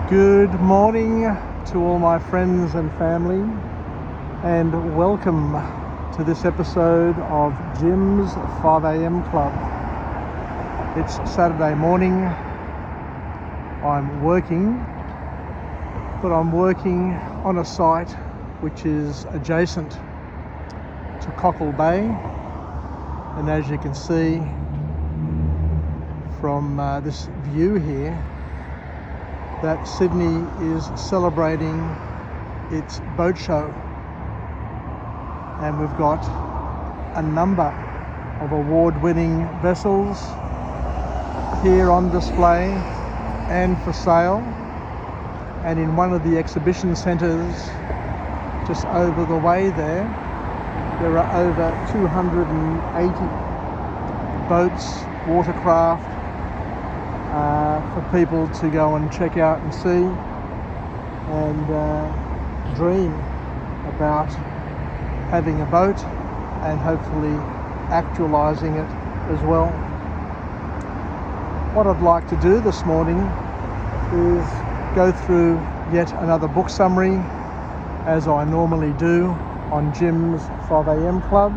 Good morning to all my friends and family, and welcome to this episode of Jim's 5am Club. It's Saturday morning. I'm working, but I'm working on a site which is adjacent to Cockle Bay, and as you can see from this view here, that Sydney is celebrating its boat show, and we've got a number of award-winning vessels here on display and for sale. And in one of the exhibition centres just over the way there are over 280 boats, watercraft, for people to go and check out and see and dream about having a boat and hopefully actualising it as well. What I'd like to do this morning is go through yet another book summary, as I normally do on Jim's 5am Club,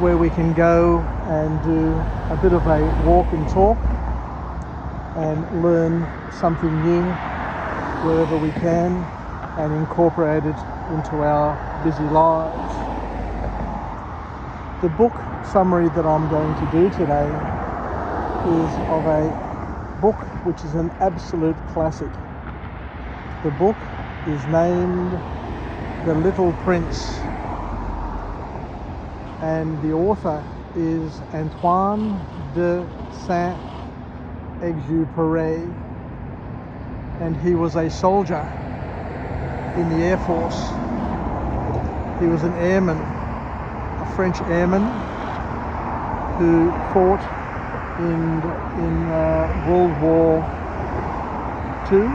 where we can go and do a bit of a walk and talk and learn something new wherever we can and incorporate it into our busy lives. The book summary that I'm going to do today is of a book which is an absolute classic. The book is named The Little Prince, and the author is Antoine de Saint-Exupéry, and he was a soldier in the Air Force. He was an airman, a French airman who fought in World War II,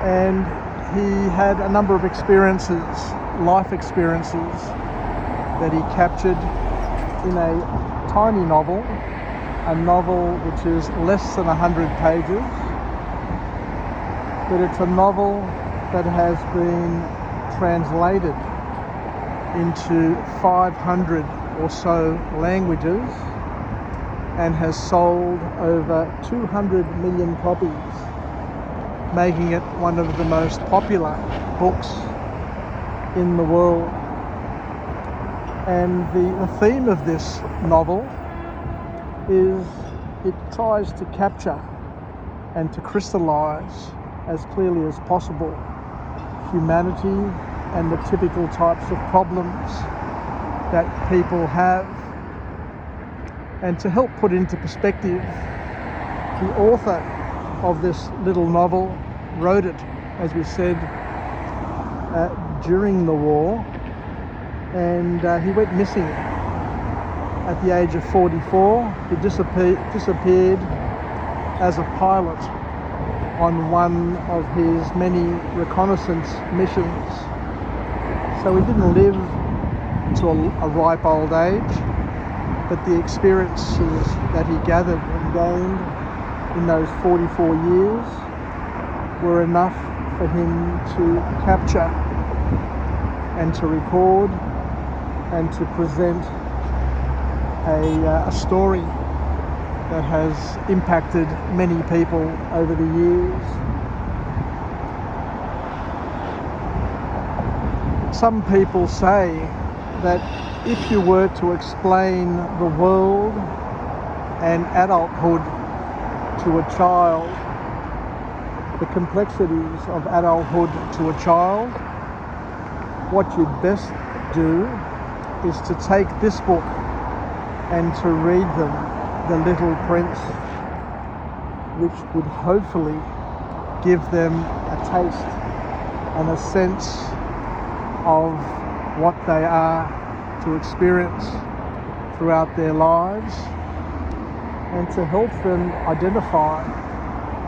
and he had a number of experiences, life experiences, that he captured in a tiny novel, a novel which is less than 100 pages, but it's a novel that has been translated into 500 or so languages and has sold over 200 million copies, making it one of the most popular books in the world. And the theme of this novel is it tries to capture and to crystallize as clearly as possible humanity and the typical types of problems that people have. And to help put into perspective, the author of this little novel wrote it, as we said, during the war, and he went missing at the age of 44. He disappeared as a pilot on one of his many reconnaissance missions. So he didn't live to a ripe old age, but the experiences that he gathered and gained in those 44 years were enough for him to capture and to record and to present a story that has impacted many people over the years. Some people say that if you were to explain the world and adulthood to a child, the complexities of adulthood to a child, what you'd best do is to take this book and to read them The Little Prince, which would hopefully give them a taste and a sense of what they are to experience throughout their lives, and to help them identify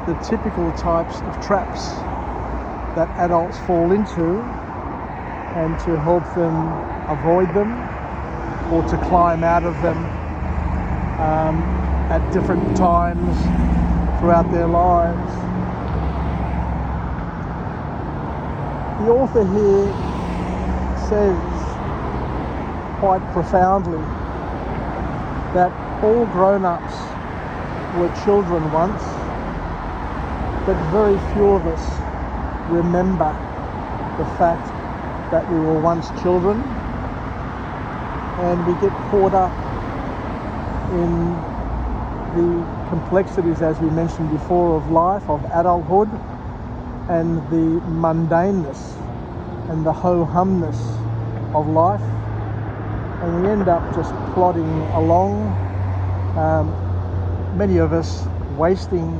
the typical types of traps that adults fall into, and to help them avoid them or to climb out of them at different times throughout their lives. The author here says quite profoundly that all grown-ups were children once, but very few of us remember the fact that we were once children, and we get caught up in the complexities, as we mentioned before, of life, of adulthood, and the mundaneness and the ho-humness of life, and we end up just plodding along, many of us wasting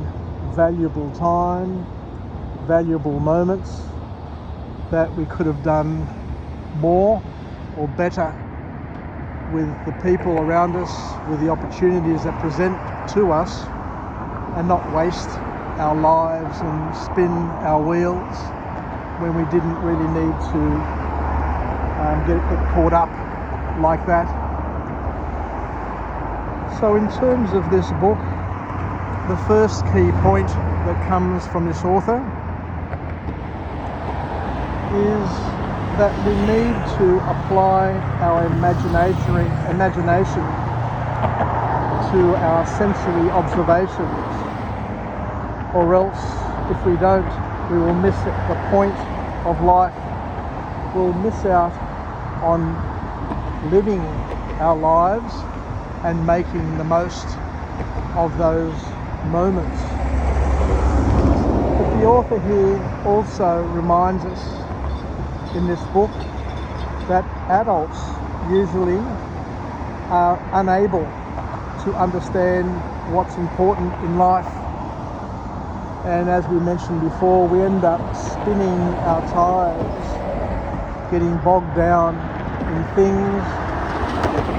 valuable time, valuable moments that we could have done more or better with the people around us, with the opportunities that present to us, and not waste our lives and spin our wheels when we didn't really need to get caught up like that. So in terms of this book, the first key point that comes from this author is that we need to apply our imagination to our sensory observations, or else if we don't, we will miss the point of life. We'll miss out on living our lives and making the most of those moments. But the author here also reminds us in this book that adults usually are unable to understand what's important in life. And as we mentioned before, we end up spinning our tires, getting bogged down in things,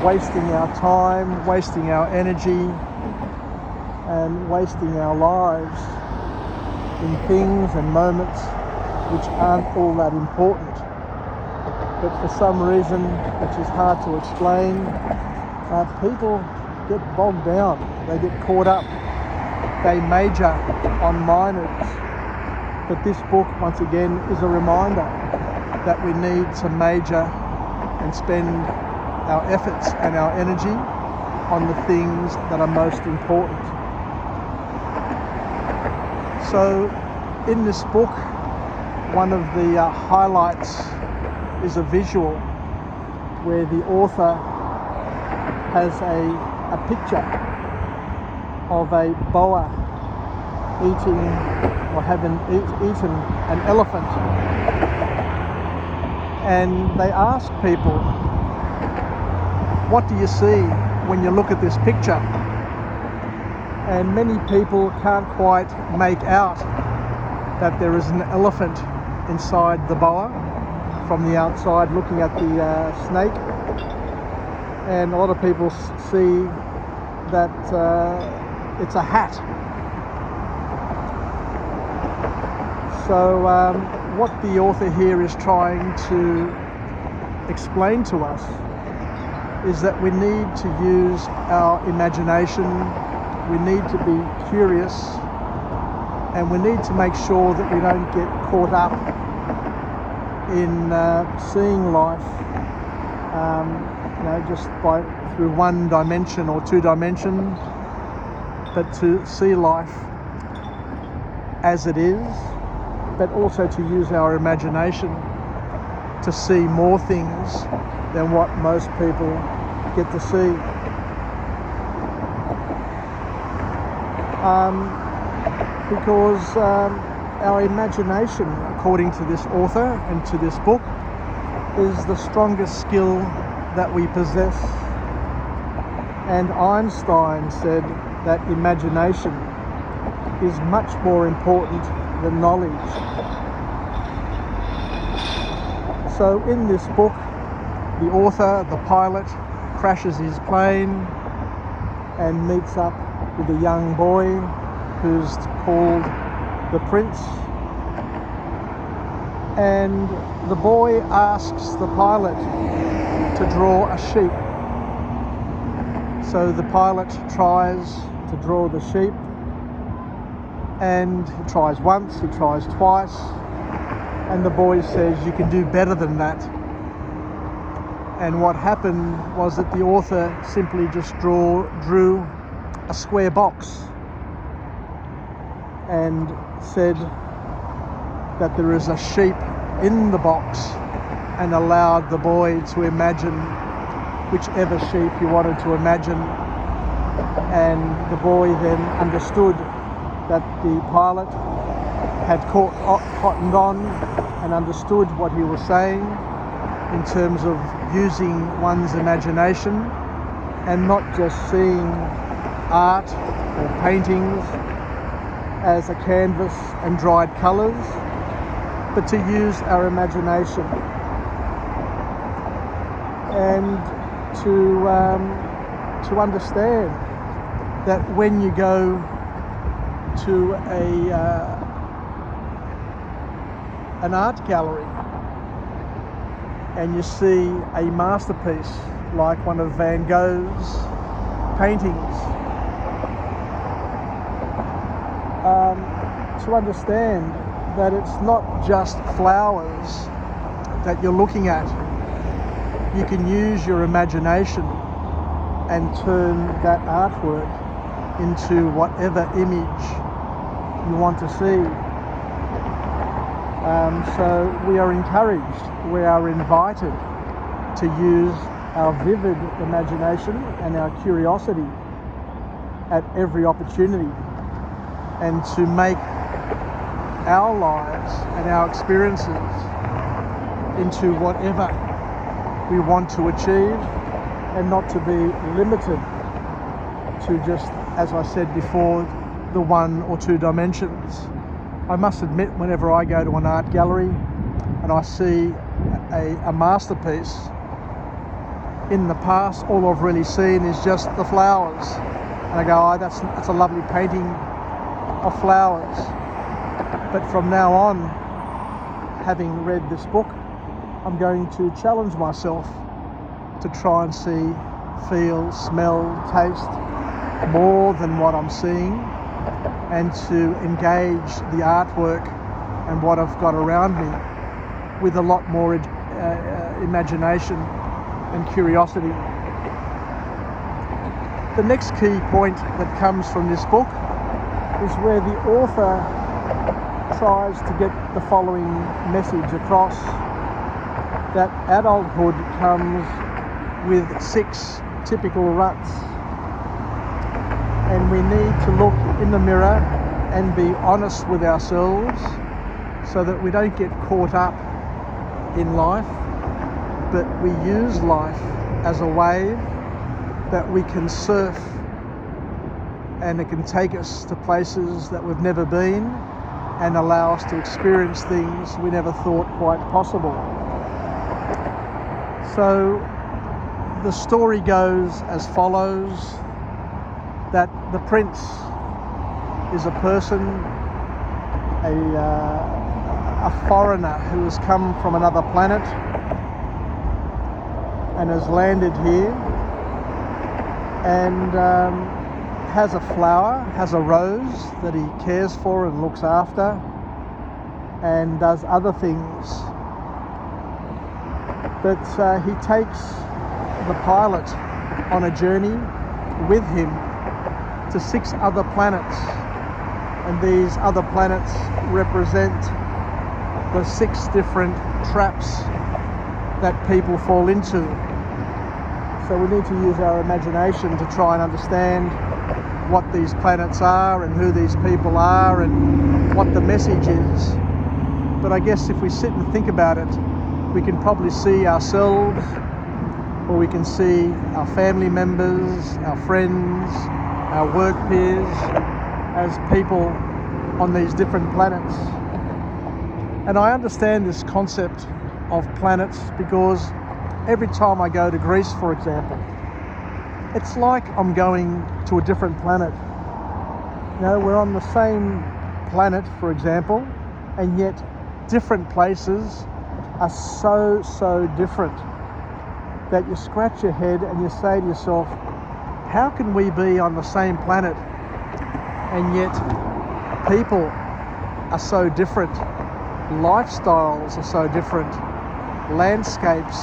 wasting our time, wasting our energy, and wasting our lives in things and moments which aren't all that important. But for some reason, which is hard to explain, people get bogged down, they get caught up, they major on minors. But this book, once again, is a reminder that we need to major and spend our efforts and our energy on the things that are most important. So in this book, one of the highlights is a visual where the author has a picture of a boa eating or having eaten an elephant, and they ask people, what do you see when you look at this picture? And many people can't quite make out that there is an elephant inside the boa from the outside looking at the snake, and a lot of people see that it's a hat. So what the author here is trying to explain to us is that we need to use our imagination, we need to be curious, and we need to make sure that we don't get caught up in seeing life just through one dimension or two dimensions, but to see life as it is, but also to use our imagination to see more things than what most people get to see. Because our imagination, according to this author and to this book, is the strongest skill that we possess. And Einstein said that imagination is much more important than knowledge. So in this book, the author, the pilot, crashes his plane and meets up with a young boy who's called the Prince. And the boy asks the pilot to draw a sheep. So the pilot tries to draw the sheep, And he tries once, he tries twice, and the boy says, "You can do better than that." And what happened was that the author simply just drew a square box and said that there is a sheep in the box, and allowed the boy to imagine whichever sheep he wanted to imagine. And the boy then understood that the pilot had cottoned on and understood what he was saying in terms of using one's imagination and not just seeing art or paintings as a canvas and dried colours, but to use our imagination and to understand that when you go to an art gallery and you see a masterpiece like one of Van Gogh's paintings, to understand that it's not just flowers that you're looking at. You can use your imagination and turn that artwork into whatever image you want to see. So we are encouraged, we are invited to use our vivid imagination and our curiosity at every opportunity, and to make our lives and our experiences into whatever we want to achieve, and not to be limited to just, as I said before, the one or two dimensions. I must admit, whenever I go to an art gallery and I see a masterpiece, in the past all I've really seen is just the flowers, and I go, "Oh, that's a lovely painting of flowers." But from now on, having read this book, I'm going to challenge myself to try and see, feel, smell, taste more than what I'm seeing, and to engage the artwork and what I've got around me with a lot more imagination and curiosity. The next key point that comes from this book is where the author tries to get the following message across: that adulthood comes with 6 typical ruts, and we need to look in the mirror and be honest with ourselves so that we don't get caught up in life, but we use life as a wave that we can surf, and it can take us to places that we've never been and allow us to experience things we never thought quite possible. So the story goes as follows: that the prince is a person, a foreigner who has come from another planet and has landed here, and has a flower, has a rose that he cares for and looks after, and does other things. But he takes the pilot on a journey with him to 6 other planets, and these other planets represent the 6 different traps that people fall into. So we need to use our imagination to try and understand what these planets are and who these people are and what the message is. But I guess if we sit and think about it, we can probably see ourselves, or we can see our family members, our friends, our work peers as people on these different planets. And I understand this concept of planets because every time I go to Greece, for example, it's like I'm going to a different planet. You know, we're on the same planet, for example, and yet different places are so different that you scratch your head and you say to yourself, how can we be on the same planet and yet people are so different, lifestyles are so different, landscapes,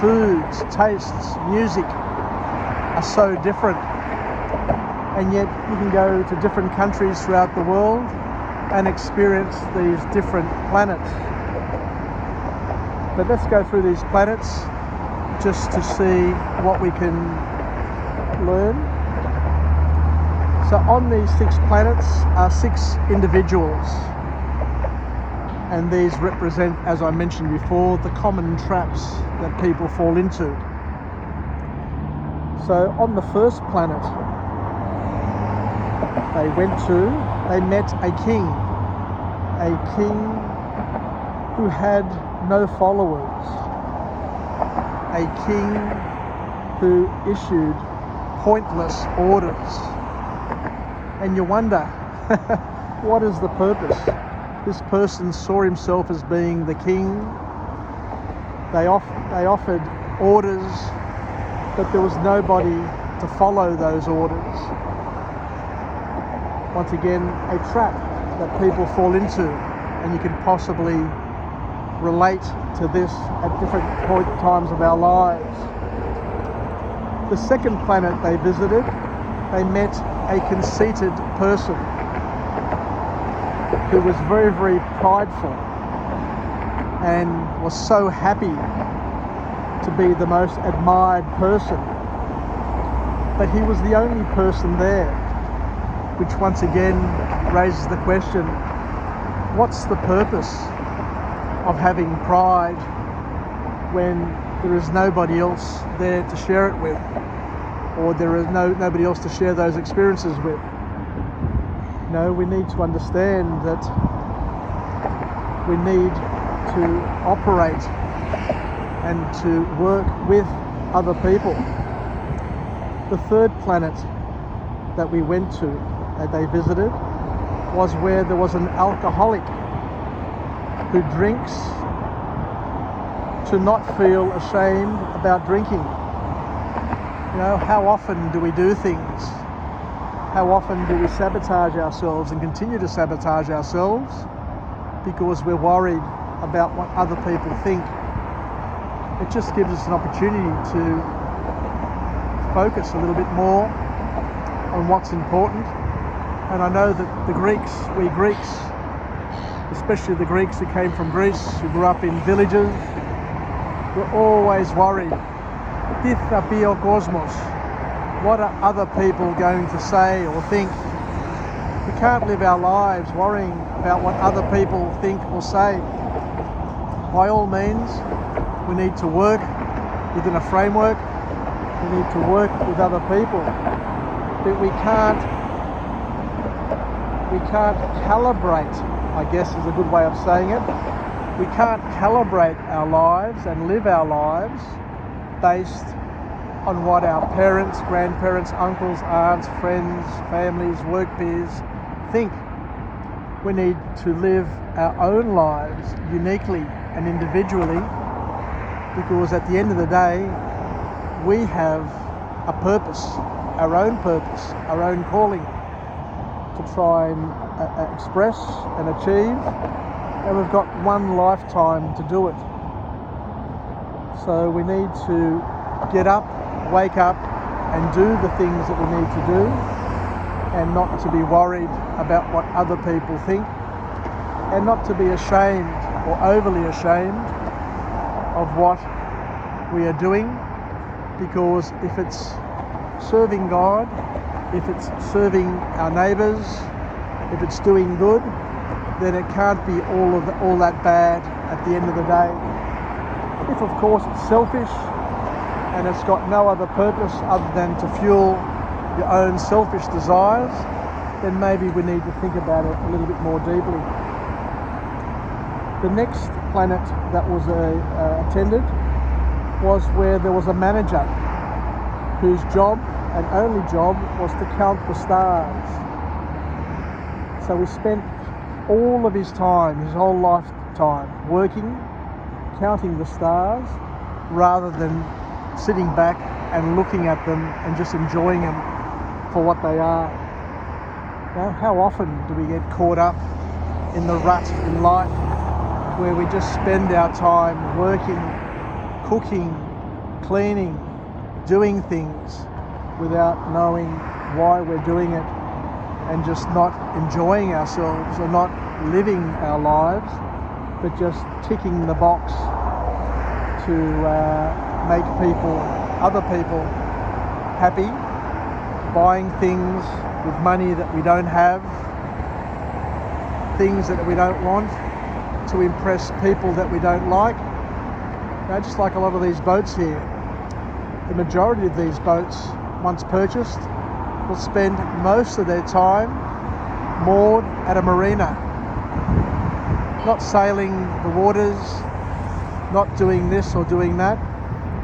foods, tastes, music are so different, and yet you can go to different countries throughout the world and experience these different planets. But let's go through these planets just to see what we can learn. So on these 6 planets are 6 individuals, and these represent, as I mentioned before, the common traps that people fall into. So on the first planet they met a king who had no followers, a king who issued pointless orders. And you wonder, what is the purpose? This person saw himself as being the king. They offered orders, but there was nobody to follow those orders. Once again, a trap that people fall into, and you can possibly relate to this at different times of our lives. The second planet they visited, they met a conceited person who was very, very prideful and was so happy to be the most admired person. But he was the only person there, which once again raises the question, what's the purpose of having pride when there is nobody else there to share it with, or there is nobody else to share those experiences with? No, we need to understand that we need to operate and to work with other people. The third planet that we went to, that they visited, was where there was an alcoholic who drinks to not feel ashamed about drinking. You know, how often do we do things? How often do we sabotage ourselves and continue to sabotage ourselves because we're worried about what other people think? It just gives us an opportunity to focus a little bit more on what's important. And I know that we Greeks, especially the Greeks who came from Greece, who grew up in villages, were always worried. Τι θα πει ο κόσμος? What are other people going to say or think? We can't live our lives worrying about what other people think or say. By all means, we need to work within a framework. We need to work with other people. But we can't calibrate, I guess is a good way of saying it. We can't calibrate our lives and live our lives based on what our parents, grandparents, uncles, aunts, friends, families, work peers think. We need to live our own lives uniquely and individually, because at the end of the day, we have a purpose, our own calling to try and express and achieve, and we've got one lifetime to do it. So we need to get up, wake up and do the things that we need to do, and not to be worried about what other people think, and not to be ashamed or overly ashamed of what we are doing, because if it's serving God, if it's serving our neighbours, if it's doing good, then it can't be all that bad at the end of the day. If of course it's selfish and it's got no other purpose other than to fuel your own selfish desires, then maybe we need to think about it a little bit more deeply. The next planet that was attended was where there was a manager whose job and only job was to count the stars. So we spent all of his time, his whole lifetime, working, counting the stars, rather than sitting back and looking at them and just enjoying them for what they are. Now, how often do we get caught up in the rut in life where we just spend our time working, cooking, cleaning, doing things without knowing why we're doing it, and just not enjoying ourselves or not living our lives, but just ticking the box to make other people happy, buying things with money that we don't have, things that we don't want, to impress people that we don't like. Now, just like a lot of these boats here, the majority of these boats, once purchased, will spend most of their time moored at a marina, not sailing the waters, not doing this or doing that,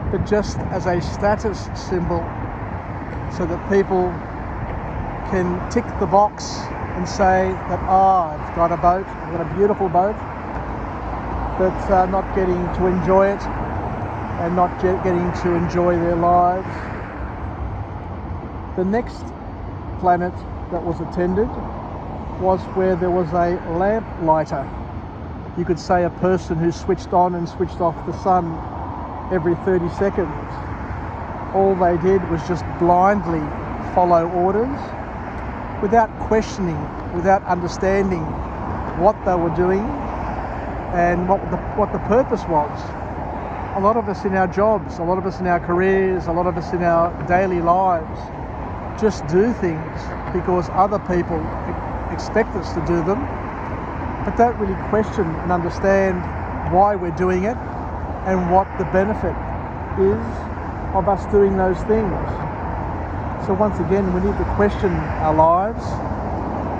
but just as a status symbol, so that people can tick the box and say that, I've got a boat, I've got a beautiful boat, but not getting to enjoy it and not getting to enjoy their lives. The next planet that was attended was where there was a lamp lighter. You could say a person who switched on and switched off the sun every 30 seconds. All they did was just blindly follow orders without questioning, without understanding what they were doing and what the purpose was. A lot of us in our jobs, a lot of us in our careers, a lot of us in our daily lives just do things because other people expect us to do them, but don't really question and understand why we're doing it and what the benefit is of us doing those things. So once again, we need to question our lives,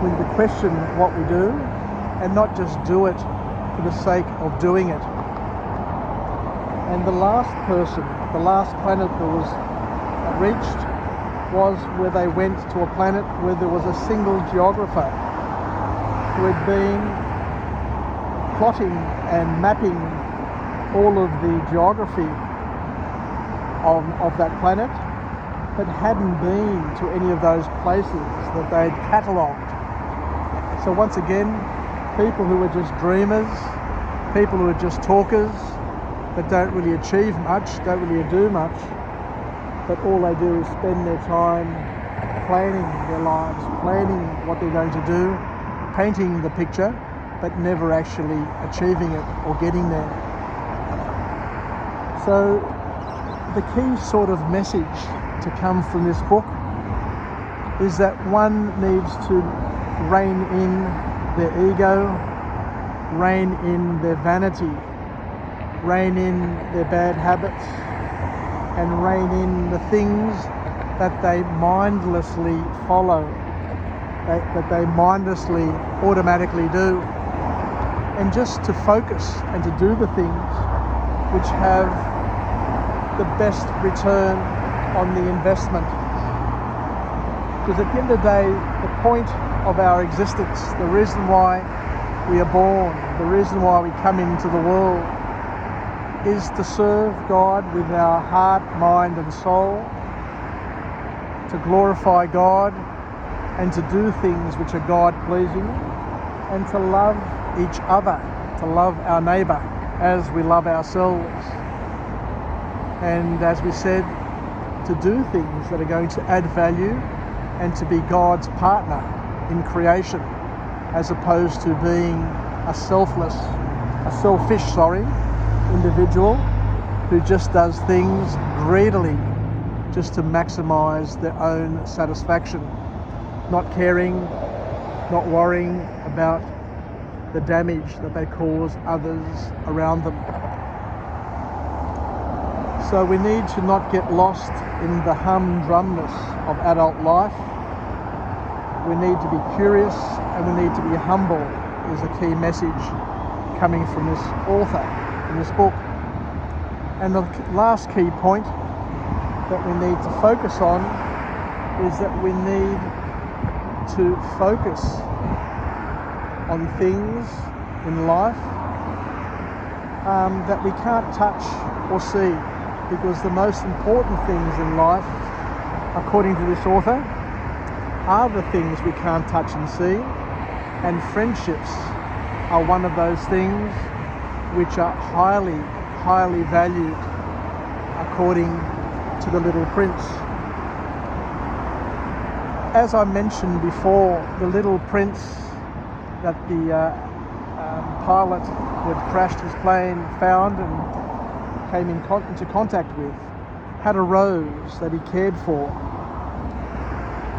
we need to question what we do, and not just do it for the sake of doing it. And the last planet that was reached was where they went to a planet where there was a single geographer who had been plotting and mapping all of the geography of that planet, but hadn't been to any of those places that they'd catalogued. So once again, people who are just dreamers, people who are just talkers, that don't really achieve much, don't really do much, but all they do is spend their time planning their lives, planning what they're going to do, painting the picture, but never actually achieving it or getting there. So the key sort of message to come from this book is that one needs to rein in their ego, rein in their vanity, rein in their bad habits, and rein in the things that they mindlessly follow, that they mindlessly automatically do, and just to focus and to do the things which have the best return on the investment. Because at the end of the day, the point of our existence, the reason why we are born, the reason why we come into the world, is to serve God with our heart, mind and soul, to glorify God and to do things which are God-pleasing, and to love each other, to love our neighbour as we love ourselves. And as we said, to do things that are going to add value and to be God's partner in creation, as opposed to being a selfish individual who just does things greedily just to maximize their own satisfaction, not caring, not worrying about the damage that they cause others around them. So we need to not get lost in the humdrumness of adult life. We need to be curious and we need to be humble, is a key message coming from this author in this book. And the last key point that we need to focus on is that we need to focus on things in life that we can't touch or see, because the most important things in life, according to this author, are the things we can't touch and see, and friendships are one of those things which are highly, highly valued according to the Little Prince. As I mentioned before, the Little Prince that the pilot who had crashed his plane found and came into contact with had a rose that he cared for,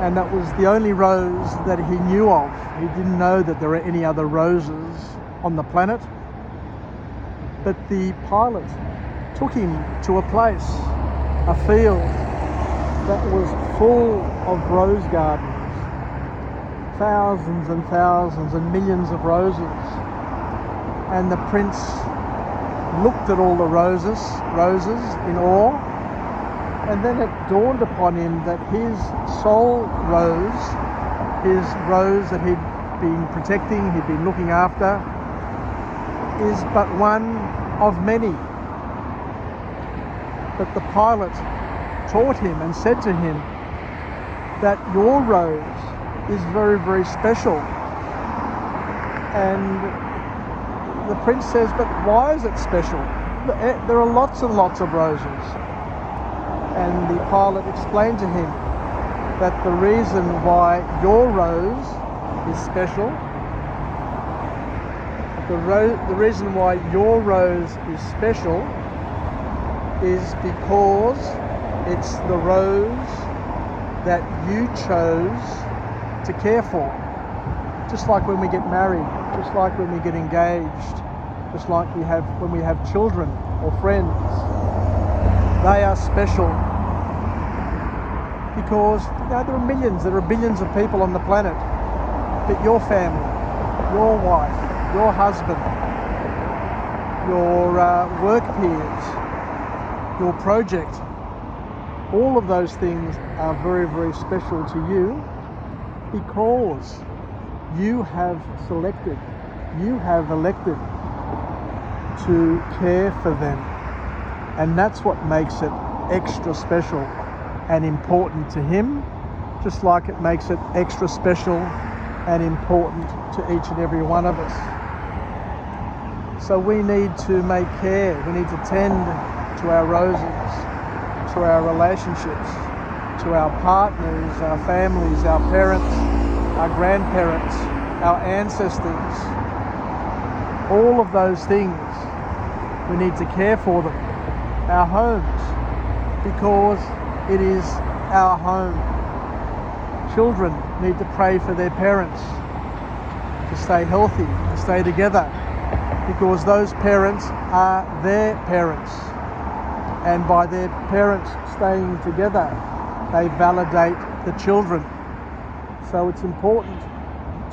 and that was the only rose that he knew of. He didn't know that there were any other roses on the planet, but the pilot took him to a place, a field that was full of rose gardens, thousands and thousands and millions of roses. And the prince looked at all the roses in awe, and then it dawned upon him that his soul rose, his rose that he'd been protecting, he'd been looking after, is but one of many. But the pilot taught him and said to him that your rose is very, very special. And the prince says, but why is it special? There are lots and lots of roses. And the pilot explained to him that the reason why your rose is special, the reason why your rose is special is because it's the rose that you chose to care for. Just like when we get married, just like when we get engaged, just like when we have children or friends. They are special because there are millions, there are billions of people on the planet, but your family, your wife, your husband, your work peers, your project, all of those things are very, very special to you because you have selected, you have elected to care for them. And that's what makes it extra special and important to him, just like it makes it extra special and important to each and every one of us. So we need to make care, we need to tend to our roses, to our relationships, to our partners, our families, our parents, our grandparents, our ancestors. All of those things, we need to care for them. Our homes, because it is our home. Children need to pray for their parents to stay healthy, to stay together, because those parents are their parents. And by their parents staying together, they validate the children. So it's important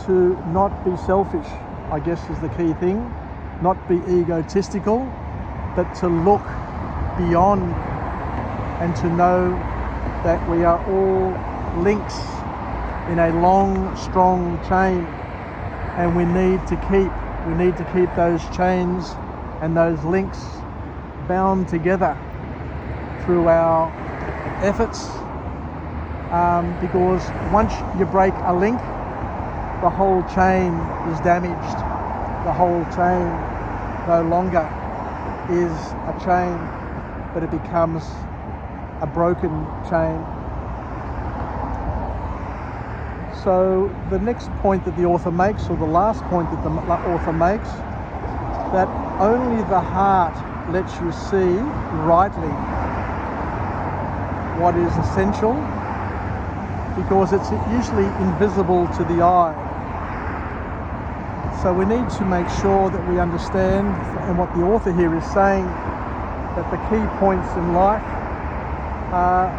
to not be selfish, I guess is the key thing. Not be egotistical, but to look beyond and to know that we are all links in a long, strong chain, and we need to keep those chains and those links bound together through our efforts, because once you break a link, the whole chain is damaged. The whole chain no longer is a chain, but it becomes a broken chain. So the next point that the author makes, or the last point that the author makes, that only the heart lets you see rightly what is essential, because it's usually invisible to the eye. So we need to make sure that we understand, and what the author here is saying, that the key points in life are,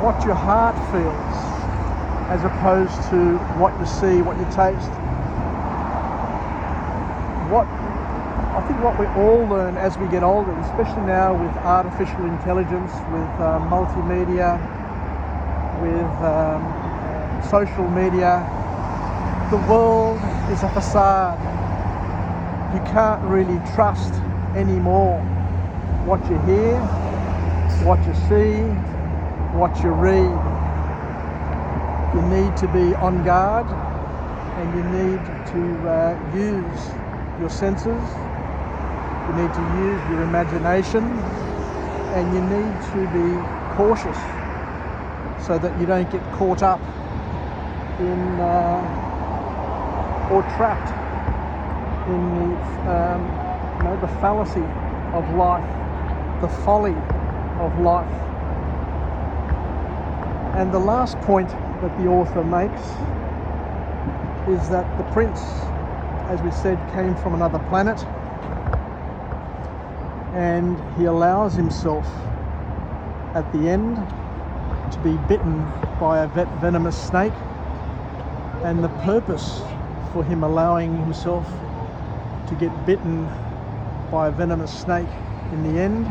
what your heart feels, as opposed to what you see, what you taste. I think what we all learn as we get older, especially now with artificial intelligence, with multimedia, with social media, the world is a facade. You can't really trust anymore what you hear, what you see, what you read. You need to be on guard, and you need to use your senses. You need to use your imagination, and you need to be cautious so that you don't get caught up in or trapped in the fallacy of life, the folly of life. And the last point that the author makes is that the prince, as we said, came from another planet, and he allows himself at the end to be bitten by a venomous snake, and the purpose for him allowing himself to get bitten by a venomous snake in the end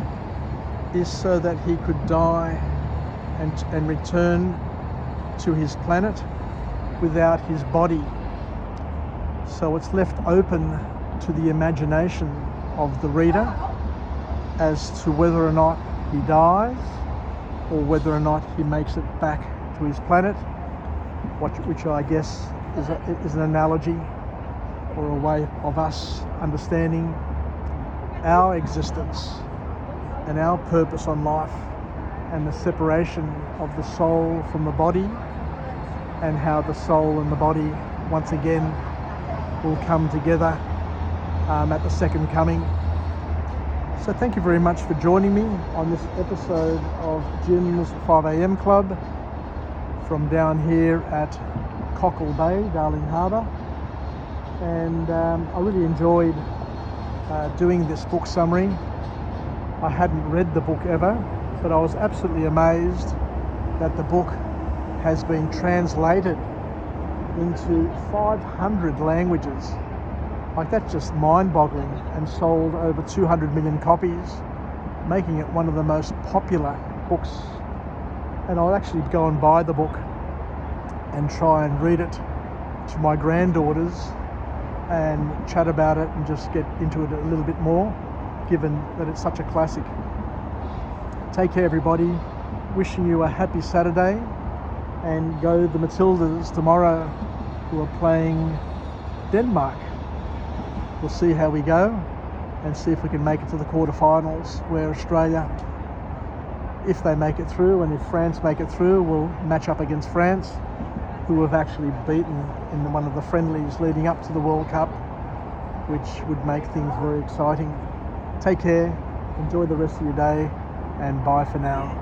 is so that he could die and return to his planet without his body. So it's left open to the imagination of the reader as to whether or not he dies or whether or not he makes it back to his planet, which I guess is an analogy or a way of us understanding our existence and our purpose on life, and the separation of the soul from the body, and how the soul and the body once again will come together at the second coming. So thank you very much for joining me on this episode of Jim's 5am Club from down here at Cockle Bay, Darling Harbour. And I really enjoyed doing this book summary. I hadn't read the book ever, but I was absolutely amazed that the book has been translated into 500 languages. Like, that's just mind-boggling, and sold over 200 million copies, making it one of the most popular books. And I'll actually go and buy the book and try and read it to my granddaughters and chat about it and just get into it a little bit more, given that it's such a classic. Take care, everybody. Wishing you a happy Saturday, and go the Matildas tomorrow, who are playing Denmark. We'll see how we go and see if we can make it to the quarterfinals, where Australia, if they make it through, and if France make it through, will match up against France, who have actually beaten in one of the friendlies leading up to the World Cup, which would make things very exciting. Take care, enjoy the rest of your day, and bye for now.